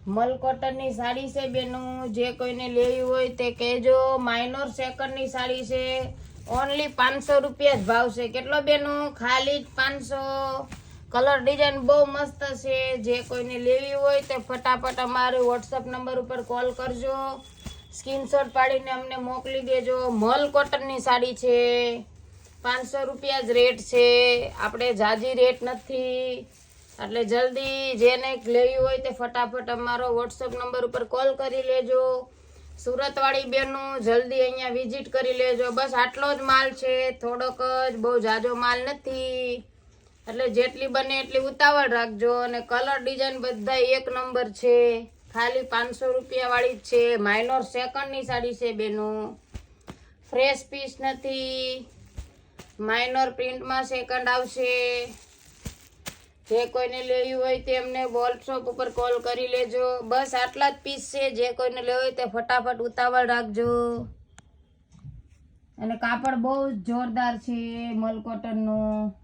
મલ કોટનની સાડી છે બેનું, જે કોઈને લેવી હોય તે કહેજો। માઇનોર સેકન્ડની સાડી છે, ઓનલી 500 રૂપિયા જ ભાવ છે। કેટલો બેનું? ખાલી 500। કલર ડિઝાઇન બહુ મસ્ત છે। જે કોઈને લેવી હોય તે ફટાફટ અમારે વોટ્સઅપ નંબર ઉપર કોલ કરજો, સ્ક્રીનશોટ પાડીને અમને મોકલી દેજો। મલ કોટનની સાડી છે, 500 રૂપિયા જ રેટ છે, આપણે જાજી રેટ નથી। એટલે જલ્દી જેને લેવી હોય તે ફટાફટ અમારો વોટ્સઅપ નંબર ઉપર કોલ કરી લેજો। સુરતવાળી બેનું જલ્દી અહીંયા વિઝિટ કરી લેજો। બસ આટલો જ માલ છે, થોડોક જ, બહુ જાજો માલ નથી, એટલે જેટલી બને એટલી ઉતાવળ રાખજો। અને કલર ડિઝાઇન બધા એક નંબર છે, ખાલી 500 રૂપિયા વાળી જ છે। માઇનોર સેકન્ડની સાડી છે બેનું, ફ્રેશ પીસ નથી, માઇનોર પ્રિન્ટમાં સેકન્ડ આવશે। જે કોઈને લેવી હોય તે અમને વોટ્સઅપ ઉપર કોલ કરી લેજો। બસ આટલા જ પીસ છે, જે કોઈને લેવું હોય તે ફટાફટ ઉતાવળ રાખજો। અને કાપડ બહુ જોરદાર છે મલ કોટનનું।